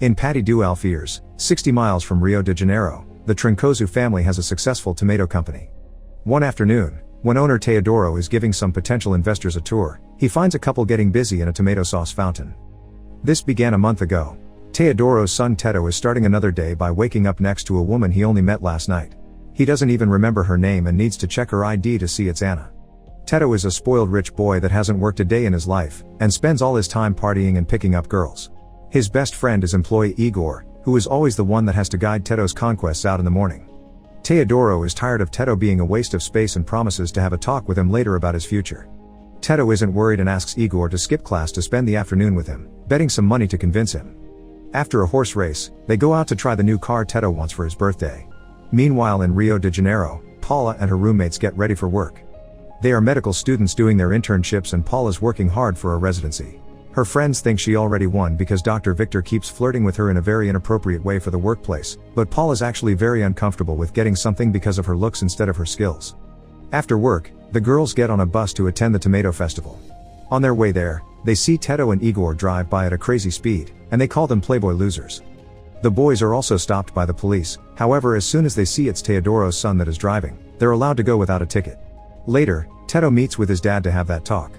In Patti do Alfiers, 60 miles from Rio de Janeiro, the Troncoso family has a successful tomato company. One afternoon, when owner Teodoro is giving some potential investors a tour, he finds a couple getting busy in a tomato sauce fountain. This began a month ago. Teodoro's son Teto is starting another day by waking up next to a woman he only met last night. He doesn't even remember her name and needs to check her ID to see it's Anna. Teto is a spoiled rich boy that hasn't worked a day in his life, and spends all his time partying and picking up girls. His best friend is employee Igor, who is always the one that has to guide Teto's conquests out in the morning. Teodoro is tired of Teto being a waste of space and promises to have a talk with him later about his future. Teto isn't worried and asks Igor to skip class to spend the afternoon with him, betting some money to convince him. After a horse race, they go out to try the new car Teto wants for his birthday. Meanwhile in Rio de Janeiro, Paula and her roommates get ready for work. They are medical students doing their internships and Paula's working hard for a residency. Her friends think she already won because Dr. Victor keeps flirting with her in a very inappropriate way for the workplace, but Paula's actually very uncomfortable with getting something because of her looks instead of her skills. After work, the girls get on a bus to attend the tomato festival. On their way there, they see Teto and Igor drive by at a crazy speed, and they call them playboy losers. The boys are also stopped by the police, however as soon as they see it's Teodoro's son that is driving, they're allowed to go without a ticket. Later, Teto meets with his dad to have that talk.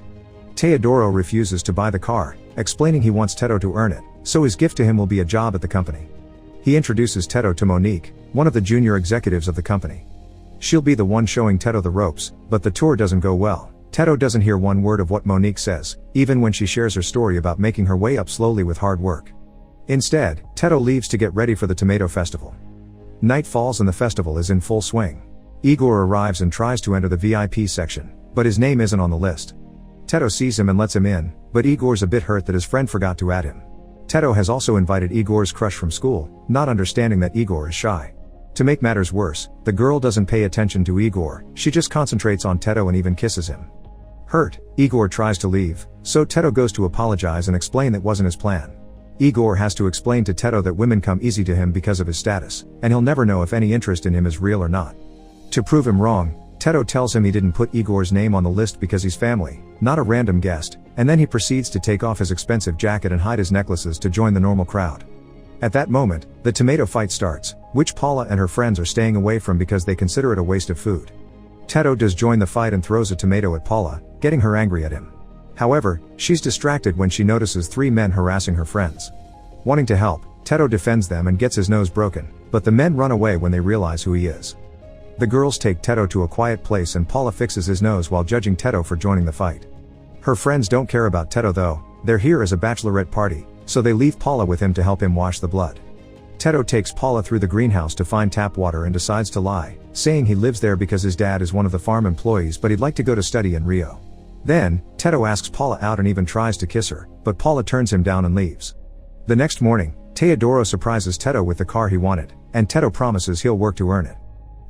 Teodoro refuses to buy the car, explaining he wants Teto to earn it, so his gift to him will be a job at the company. He introduces Teto to Monique, one of the junior executives of the company. She'll be the one showing Teto the ropes, but the tour doesn't go well. Teto doesn't hear one word of what Monique says, even when she shares her story about making her way up slowly with hard work. Instead, Teto leaves to get ready for the tomato festival. Night falls and the festival is in full swing. Igor arrives and tries to enter the VIP section, but his name isn't on the list. Teto sees him and lets him in, but Igor's a bit hurt that his friend forgot to add him. Teto has also invited Igor's crush from school, not understanding that Igor is shy. To make matters worse, the girl doesn't pay attention to Igor, she just concentrates on Teto and even kisses him. Hurt, Igor tries to leave, so Teto goes to apologize and explain that wasn't his plan. Igor has to explain to Teto that women come easy to him because of his status, and he'll never know if any interest in him is real or not. To prove him wrong, Teto tells him he didn't put Igor's name on the list because he's family, not a random guest, and then he proceeds to take off his expensive jacket and hide his necklaces to join the normal crowd. At that moment, the tomato fight starts, which Paula and her friends are staying away from because they consider it a waste of food. Teto does join the fight and throws a tomato at Paula, getting her angry at him. However, she's distracted when she notices 3 men harassing her friends. Wanting to help, Teto defends them and gets his nose broken, but the men run away when they realize who he is. The girls take Teto to a quiet place and Paula fixes his nose while judging Teto for joining the fight. Her friends don't care about Teto though, they're here as a bachelorette party, so they leave Paula with him to help him wash the blood. Teto takes Paula through the greenhouse to find tap water and decides to lie, saying he lives there because his dad is one of the farm employees but he'd like to go to study in Rio. Then, Teto asks Paula out and even tries to kiss her, but Paula turns him down and leaves. The next morning, Teodoro surprises Teto with the car he wanted, and Teto promises he'll work to earn it.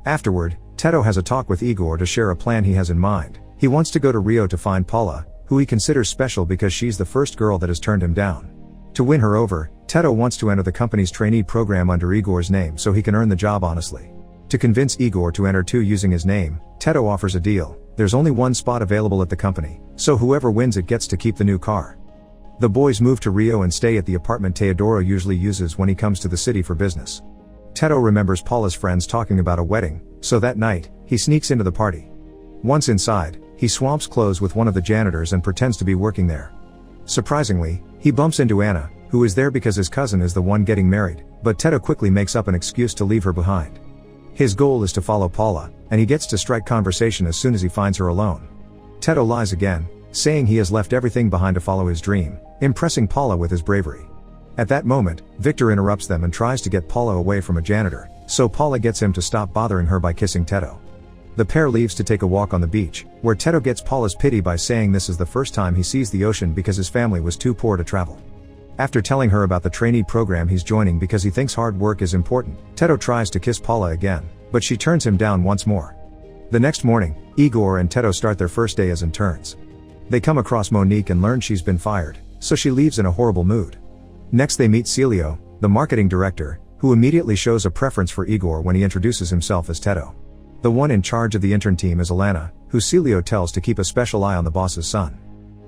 Afterward, Teto has a talk with Igor to share a plan he has in mind. He wants to go to Rio to find Paula, who he considers special because she's the first girl that has turned him down. To win her over, Teto wants to enter the company's trainee program under Igor's name so he can earn the job honestly. To convince Igor to enter too using his name, Teto offers a deal. There's only one spot available at the company, so whoever wins it gets to keep the new car. The boys move to Rio and stay at the apartment Teodoro usually uses when he comes to the city for business. Teto remembers Paula's friends talking about a wedding, so that night, he sneaks into the party. Once inside, he swamps clothes with one of the janitors and pretends to be working there. Surprisingly, he bumps into Anna, who is there because his cousin is the one getting married, but Teto quickly makes up an excuse to leave her behind. His goal is to follow Paula, and he gets to strike conversation as soon as he finds her alone. Teto lies again, saying he has left everything behind to follow his dream, impressing Paula with his bravery. At that moment, Victor interrupts them and tries to get Paula away from a janitor, so Paula gets him to stop bothering her by kissing Teto. The pair leaves to take a walk on the beach, where Teto gets Paula's pity by saying this is the first time he sees the ocean because his family was too poor to travel. After telling her about the trainee program he's joining because he thinks hard work is important, Teto tries to kiss Paula again, but she turns him down once more. The next morning, Igor and Teto start their first day as interns. They come across Monique and learn she's been fired, so she leaves in a horrible mood. Next they meet Celio, the marketing director, who immediately shows a preference for Igor when he introduces himself as Teto. The one in charge of the intern team is Alana, who Celio tells to keep a special eye on the boss's son.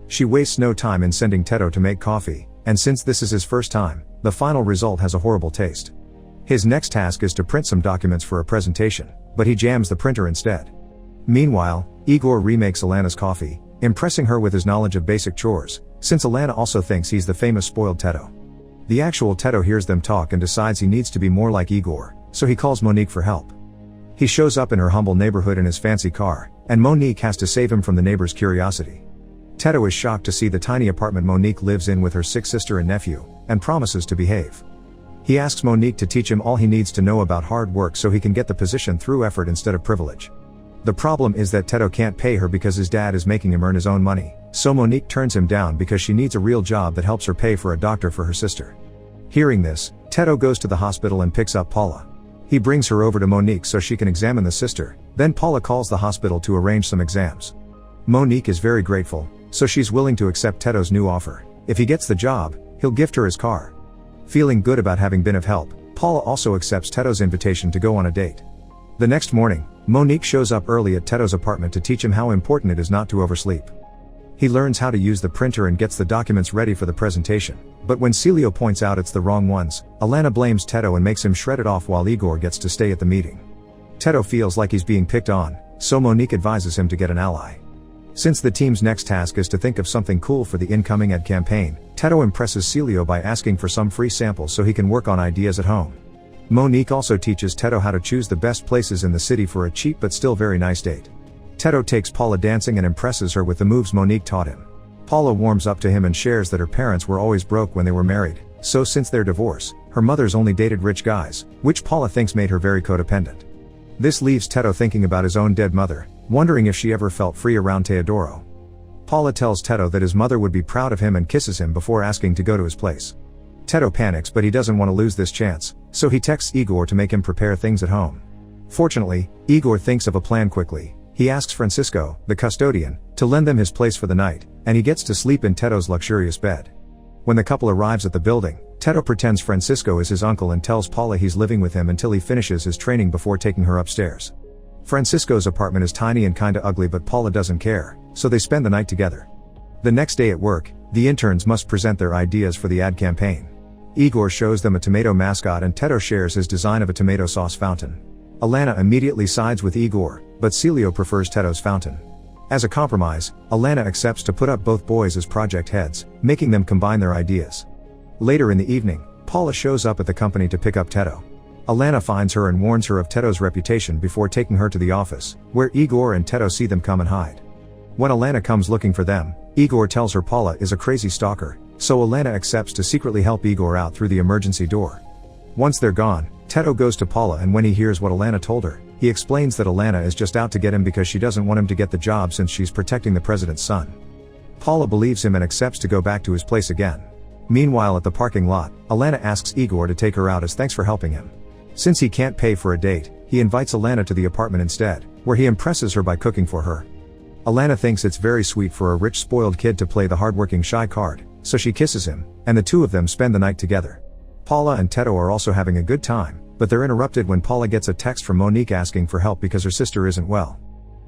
She wastes no time in sending Teto to make coffee, and since this is his first time, the final result has a horrible taste. His next task is to print some documents for a presentation, but he jams the printer instead. Meanwhile, Igor remakes Alana's coffee, impressing her with his knowledge of basic chores, since Alana also thinks he's the famous spoiled Teto. The actual Teto hears them talk and decides he needs to be more like Igor, so he calls Monique for help. He shows up in her humble neighborhood in his fancy car, and Monique has to save him from the neighbor's curiosity. Teto is shocked to see the tiny apartment Monique lives in with her sick sister and nephew, and promises to behave. He asks Monique to teach him all he needs to know about hard work so he can get the position through effort instead of privilege. The problem is that Teto can't pay her because his dad is making him earn his own money, so Monique turns him down because she needs a real job that helps her pay for a doctor for her sister. Hearing this, Teto goes to the hospital and picks up Paula. He brings her over to Monique so she can examine the sister, then Paula calls the hospital to arrange some exams. Monique is very grateful, so she's willing to accept Teto's new offer. If he gets the job, he'll gift her his car. Feeling good about having been of help, Paula also accepts Teto's invitation to go on a date. The next morning, Monique shows up early at Teto's apartment to teach him how important it is not to oversleep. He learns how to use the printer and gets the documents ready for the presentation, but when Celio points out it's the wrong ones, Alana blames Teto and makes him shred it off while Igor gets to stay at the meeting. Teto feels like he's being picked on, so Monique advises him to get an ally. Since the team's next task is to think of something cool for the incoming ad campaign, Teto impresses Celio by asking for some free samples so he can work on ideas at home. Monique also teaches Teto how to choose the best places in the city for a cheap but still very nice date. Teto takes Paula dancing and impresses her with the moves Monique taught him. Paula warms up to him and shares that her parents were always broke when they were married, so since their divorce, her mother's only dated rich guys, which Paula thinks made her very codependent. This leaves Teto thinking about his own dead mother, wondering if she ever felt free around Teodoro. Paula tells Teto that his mother would be proud of him and kisses him before asking to go to his place. Teto panics but he doesn't want to lose this chance, so he texts Igor to make him prepare things at home. Fortunately, Igor thinks of a plan quickly. He asks Francisco, the custodian, to lend them his place for the night, and he gets to sleep in Teto's luxurious bed. When the couple arrives at the building, Teto pretends Francisco is his uncle and tells Paula he's living with him until he finishes his training before taking her upstairs. Francisco's apartment is tiny and kinda ugly but Paula doesn't care, so they spend the night together. The next day at work, the interns must present their ideas for the ad campaign. Igor shows them a tomato mascot and Teto shares his design of a tomato sauce fountain. Alana immediately sides with Igor, but Celio prefers Teto's fountain. As a compromise, Alana accepts to put up both boys as project heads, making them combine their ideas. Later in the evening, Paula shows up at the company to pick up Teto. Alana finds her and warns her of Teto's reputation before taking her to the office, where Igor and Teto see them come and hide. When Alana comes looking for them, Igor tells her Paula is a crazy stalker, so Alana accepts to secretly help Igor out through the emergency door. Once they're gone, Teto goes to Paula and when he hears what Alana told her, he explains that Alana is just out to get him because she doesn't want him to get the job since she's protecting the president's son. Paula believes him and accepts to go back to his place again. Meanwhile at the parking lot, Alana asks Igor to take her out as thanks for helping him. Since he can't pay for a date, he invites Alana to the apartment instead, where he impresses her by cooking for her. Alana thinks it's very sweet for a rich spoiled kid to play the hardworking shy card, so she kisses him, and the two of them spend the night together. Paula and Teto are also having a good time, but they're interrupted when Paula gets a text from Monique asking for help because her sister isn't well.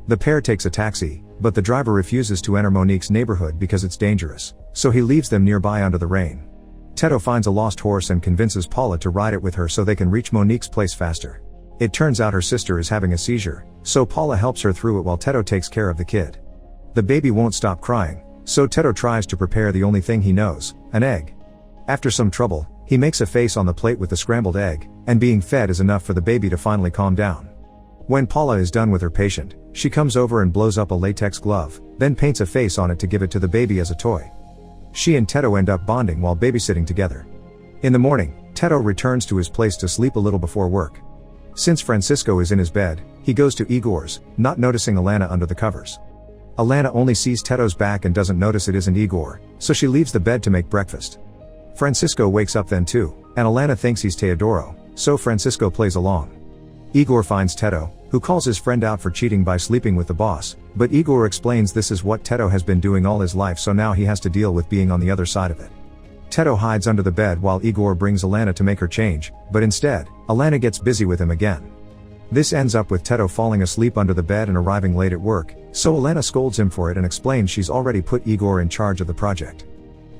The pair takes a taxi, but the driver refuses to enter Monique's neighborhood because it's dangerous, so he leaves them nearby under the rain. Teto finds a lost horse and convinces Paula to ride it with her so they can reach Monique's place faster. It turns out her sister is having a seizure, so Paula helps her through it while Teto takes care of the kid. The baby won't stop crying, so Teto tries to prepare the only thing he knows, an egg. After some trouble, he makes a face on the plate with the scrambled egg, and being fed is enough for the baby to finally calm down. When Paula is done with her patient, she comes over and blows up a latex glove, then paints a face on it to give it to the baby as a toy. She and Teto end up bonding while babysitting together. In the morning, Teto returns to his place to sleep a little before work. Since Francisco is in his bed, he goes to Igor's, not noticing Alana under the covers. Alana only sees Teto's back and doesn't notice it isn't Igor, so she leaves the bed to make breakfast. Francisco wakes up then too, and Alana thinks he's Teodoro, so Francisco plays along. Igor finds Teto, who calls his friend out for cheating by sleeping with the boss, but Igor explains this is what Teto has been doing all his life so now he has to deal with being on the other side of it. Teto hides under the bed while Igor brings Alana to make her change, but instead, Alana gets busy with him again. This ends up with Teto falling asleep under the bed and arriving late at work, so Alana scolds him for it and explains she's already put Igor in charge of the project.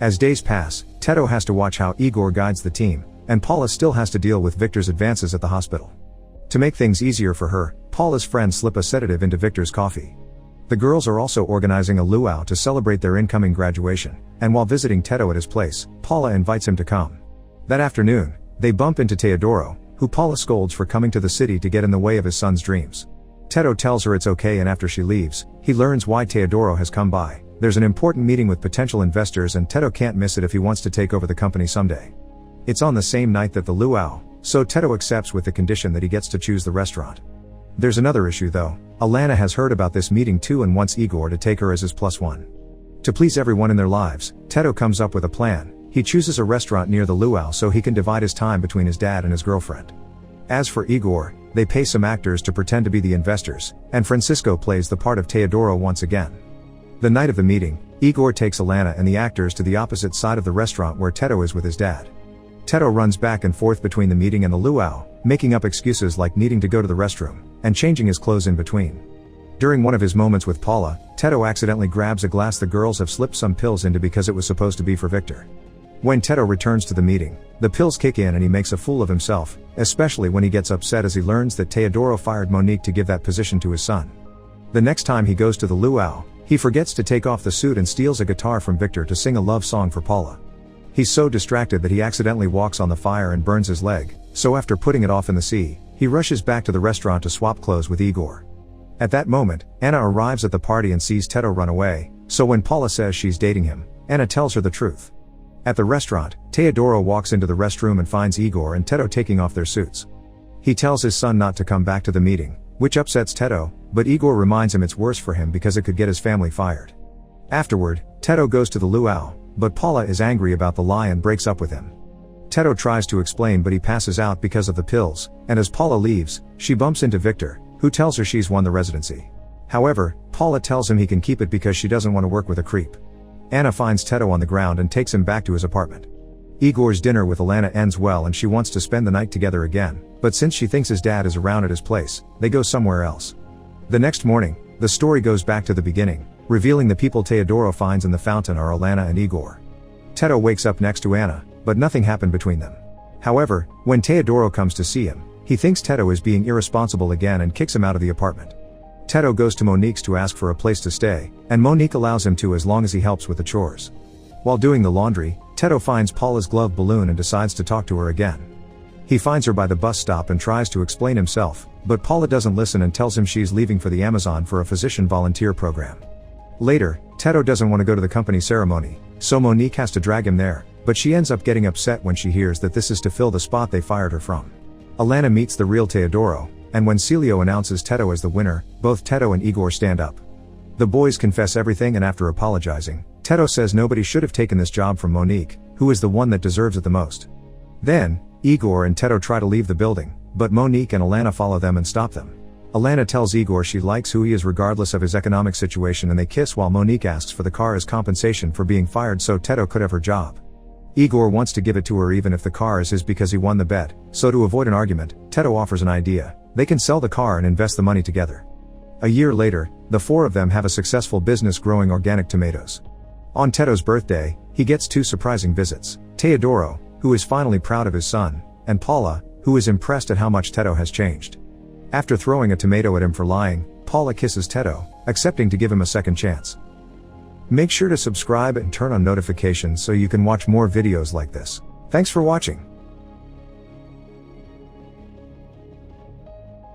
As days pass, Teddo has to watch how Igor guides the team, and Paula still has to deal with Victor's advances at the hospital. To make things easier for her, Paula's friends slip a sedative into Victor's coffee. The girls are also organizing a luau to celebrate their incoming graduation, and while visiting Teddo at his place, Paula invites him to come. That afternoon, they bump into Teodoro, who Paula scolds for coming to the city to get in the way of his son's dreams. Teddo tells her it's okay, and after she leaves, he learns why Teodoro has come by. There's an important meeting with potential investors and Teddo can't miss it if he wants to take over the company someday. It's on the same night that the luau, so Teddo accepts with the condition that he gets to choose the restaurant. There's another issue though. Alana has heard about this meeting too and wants Igor to take her as his +1. To please everyone in their lives, Teddo comes up with a plan. He chooses a restaurant near the luau so he can divide his time between his dad and his girlfriend. As for Igor, they pay some actors to pretend to be the investors, and Francisco plays the part of Teodoro once again. The night of the meeting, Igor takes Alana and the actors to the opposite side of the restaurant where Teddo is with his dad. Teddo runs back and forth between the meeting and the luau, making up excuses like needing to go to the restroom, and changing his clothes in between. During one of his moments with Paula, Teddo accidentally grabs a glass the girls have slipped some pills into because it was supposed to be for Victor. When Teddo returns to the meeting, the pills kick in and he makes a fool of himself, especially when he gets upset as he learns that Teodoro fired Monique to give that position to his son. The next time he goes to the luau, he forgets to take off the suit and steals a guitar from Victor to sing a love song for Paula. He's so distracted that he accidentally walks on the fire and burns his leg, so after putting it off in the sea, he rushes back to the restaurant to swap clothes with Igor. At that moment, Anna arrives at the party and sees Teddo run away, so when Paula says she's dating him, Anna tells her the truth. At the restaurant, Teodoro walks into the restroom and finds Igor and Teddo taking off their suits. He tells his son not to come back to the meeting, which upsets Teddo, but Igor reminds him it's worse for him because it could get his family fired. Afterward, Teddo goes to the luau, but Paula is angry about the lie and breaks up with him. Teddo tries to explain but he passes out because of the pills, and as Paula leaves, she bumps into Victor, who tells her she's won the residency. However, Paula tells him he can keep it because she doesn't want to work with a creep. Anna finds Teddo on the ground and takes him back to his apartment. Igor's dinner with Alana ends well and she wants to spend the night together again, but since she thinks his dad is around at his place, they go somewhere else. The next morning, the story goes back to the beginning, revealing the people Teodoro finds in the fountain are Alana and Igor. Teddo wakes up next to Anna, but nothing happened between them. However, when Teodoro comes to see him, he thinks Teddo is being irresponsible again and kicks him out of the apartment. Teddo goes to Monique's to ask for a place to stay, and Monique allows him to as long as he helps with the chores. While doing the laundry, Teddo finds Paula's glove balloon and decides to talk to her again. He finds her by the bus stop and tries to explain himself, but Paula doesn't listen and tells him she's leaving for the Amazon for a physician volunteer program. Later, Teddo doesn't want to go to the company ceremony, so Monique has to drag him there, but she ends up getting upset when she hears that this is to fill the spot they fired her from. Alana meets the real Teodoro, and when Celio announces Teddo as the winner, both Teddo and Igor stand up. The boys confess everything and after apologizing, Teddo says nobody should have taken this job from Monique, who is the one that deserves it the most. Then, Igor and Teddo try to leave the building, but Monique and Alana follow them and stop them. Alana tells Igor she likes who he is regardless of his economic situation and they kiss while Monique asks for the car as compensation for being fired so Teddo could have her job. Igor wants to give it to her even if the car is his because he won the bet, so to avoid an argument, Teddo offers an idea. They can sell the car and invest the money together. A year later, the four of them have a successful business growing organic tomatoes. On Teddo's birthday, he gets two surprising visits: Teodoro, who is finally proud of his son, and Paula, who is impressed at how much Teddo has changed. After throwing a tomato at him for lying, Paula kisses Teddo, accepting to give him a second chance. Make sure to subscribe and turn on notifications so you can watch more videos like this. Thanks for watching.